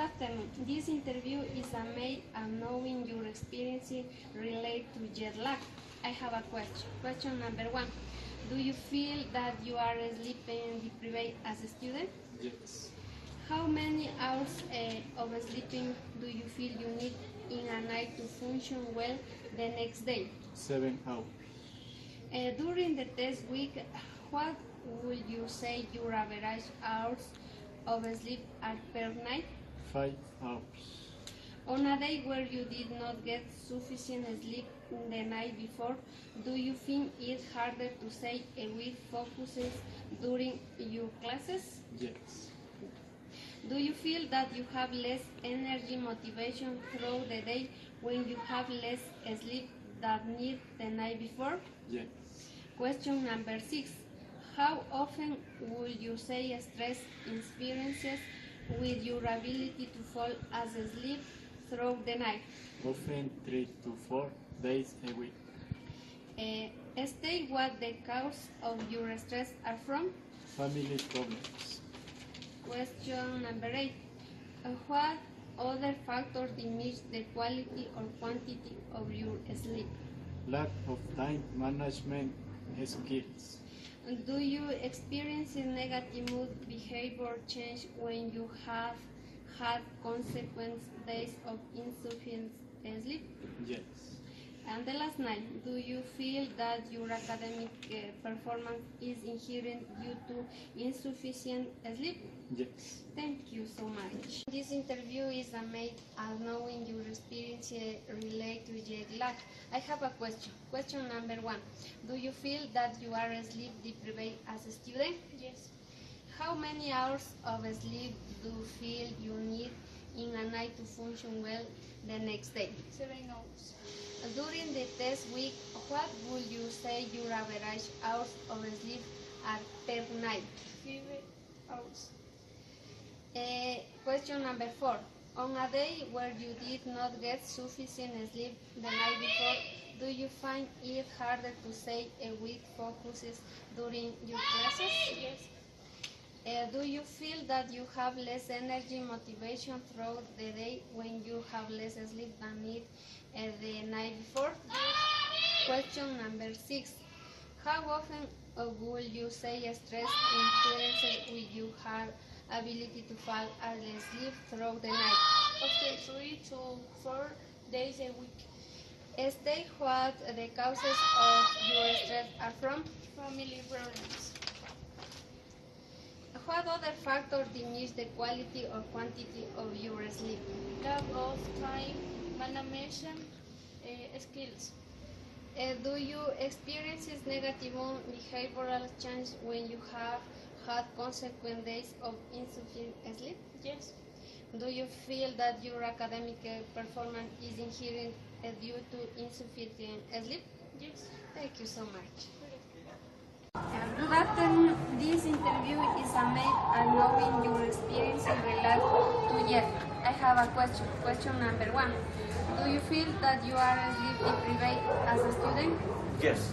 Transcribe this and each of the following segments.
afternoon. This interview is made knowing your experience related to jet lag. I have a question. Question number 1. Do you feel that you are sleeping deprived as a student? Yes. How many hours of sleeping do you feel you need in a night to function well the next day? 7 hours. During the test week, what would you say your average hours of sleep are per night? 5 hours. On a day where you did not get sufficient sleep the night before, do you think it's harder to stay with focuses during your classes? Yes. Do you feel that you have less energy motivation throughout the day when you have less sleep than need the night before? Yes. Question number 6. How often would you say stress experiences with your ability to fall asleep throughout the night? Often 3 to 4 days a week. State what the cause of your stress are from. Family problems. Question number 8. What other factors diminish the quality or quantity of your sleep? Lack of time management skills. Do you experience negative mood behavior change when you have had consequent days of insufficient sleep? Yes. And the last night, do you feel that your academic performance is inherent due to insufficient sleep? Yes. Thank you so much. This interview is made knowing your experience related to jet lag. I have a question. Question number 1. Do you feel that you are sleep deprived as a student? Yes. How many hours of sleep do you feel you need in a night to function well the next day? 7 hours. During the test week, what would you say your average hours of sleep are per night? 5 hours. Question number 4. On a day where you did not get sufficient sleep the night before, do you find it harder to stay with focuses during your classes? Yes. Do you feel that you have less energy motivation throughout the day when you have less sleep than need the night before? Question number 6. How often will you say stress influences will you have ability to fall asleep throughout the night? After 3 to 4 days a week. State what the causes of your stress are from. Family problems. What other factors diminish the quality or quantity of your sleep? Lack of time management skills. Do you experience negative behavioral change when you have had consequent days of insufficient sleep? Yes. Do you feel that your academic performance is inherent due to insufficient sleep? Yes. Thank you so much. Good afternoon. This interview is made knowing your experience related to jet. I have a question. Question number 1. Do you feel that you are sleep deprived as a student? Yes.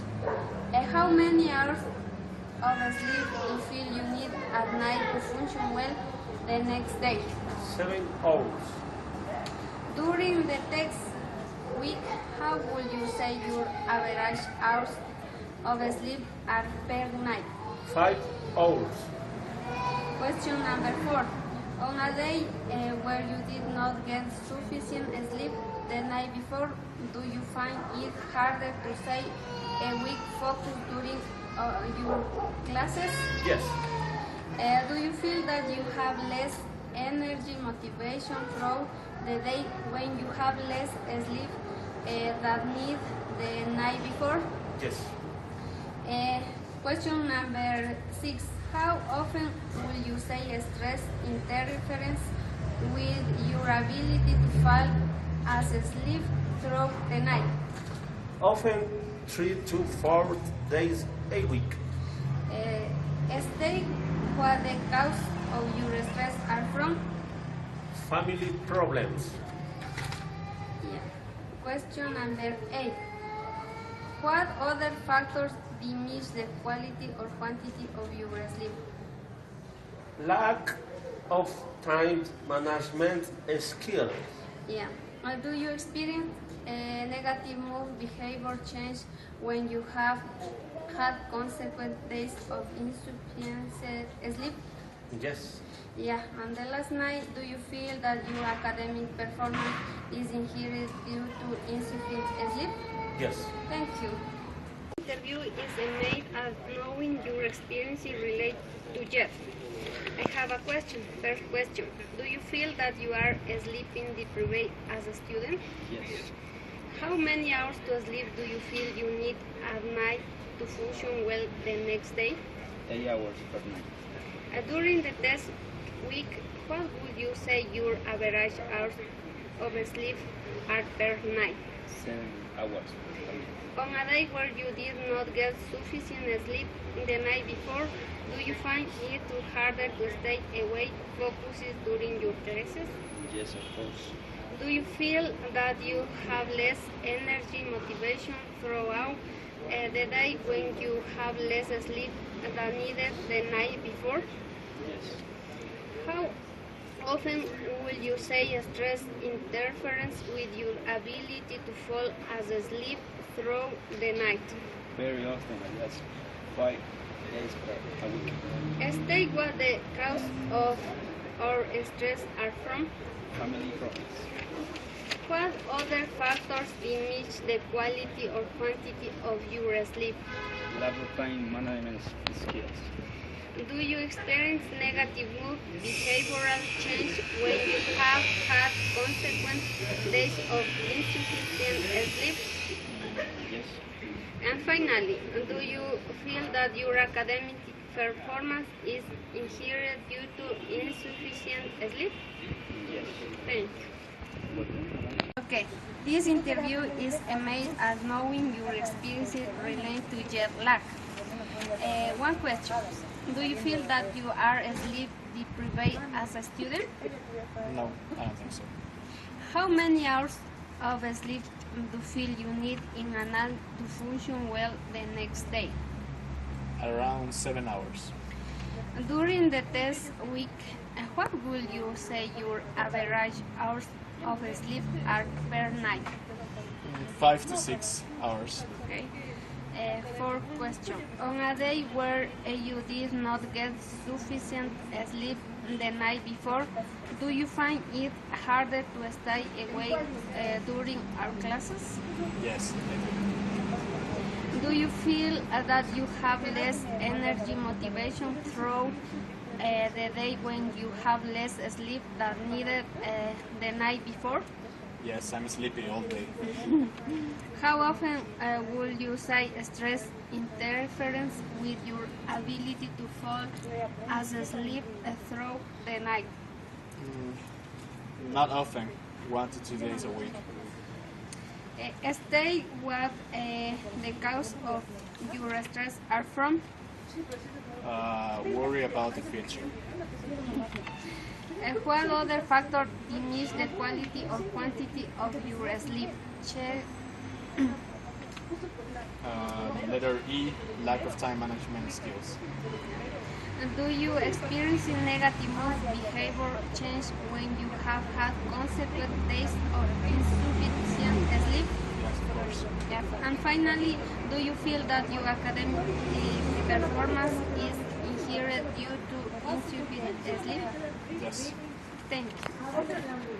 How many hours of sleep do you feel you need at night to function well the next day? 7 hours. During the test week, how would you say your average hours of sleep are per night? 5 hours. Question number 4. On a day where you did not get sufficient sleep the night before, do you find it harder to stay week focused during your classes? Yes. Do you feel that you have less energy motivation throughout the day when you have less sleep than need the night before? Yes. Question number 6. How often will you say stress interference with your ability to fall asleep throughout the night? Often 3 to 4 days a week. State what the cause of your stress are from. Family problems. Question number 8. What other factors diminish the quality or quantity of your sleep? Lack of time management skills. Yeah. Do you experience a negative mood behavior change when you have had consequent days of insufficient sleep? Yes. Yeah. And the last night, do you feel that your academic performance is inhibited due to insufficient sleep? Yes. Thank you. Interview is made at knowing your experience related to Jeff. I have a question. First question. Do you feel that you are sleeping deprived as a student? Yes, How many hours to sleep do you feel you need at night to function well the next day? 8 hours per night. During the test week, what would you say your average hours of sleep are per night? 7 hours per night. On a day where you did not get sufficient sleep the night before, do you find it too harder to stay awake, focused during your tests? Yes, of course. Do you feel that you have less energy, motivation throughout the day when you have less sleep than needed the night before? Yes, How often will you say stress interferes with your ability to fall asleep through the night? very often, I guess. 5 days per week. State what the cause of our stress are from. Family problems. What other factors diminish the quality or quantity of your sleep? Lack of time management skills. Do you experience negative mood behavioral change when you have had consequent days of insufficient sleep? Yes, And finally, do you feel that your academic performance is inhibited due to insufficient sleep? yes. Thank you. Okay, this interview is made as knowing your experiences related to jet lag. One question. Do you feel that you are sleep deprived as a student? No, I don't think so. How many hours of sleep do you feel you need in a night to function well the next day? Around 7 hours. During the test week, what would you say your average hours of sleep are per night? 5 to 6 hours. Okay. Fourth question. On a day where you did not get sufficient sleep the night before, do you find it harder to stay awake during our classes? Yes, I Do you feel that you have less energy motivation through the day when you have less sleep than needed the night before? do. Yes, I'm sleepy all day. How often would you say stress interferes with your ability to fall asleep through the night? Not often, 1 to 2 days a week. State what the cause of your stress are from. Worry about the future. What other factor diminish the quality or quantity of your sleep? Check. Letter E, lack of time management skills. Do you experience negative mood behavior change when you have had consequent days of insufficient sleep? Yes, of course. Yeah. And finally, do you feel that your academic performance is inhibited due to insufficient sleep? Yes. Thank you.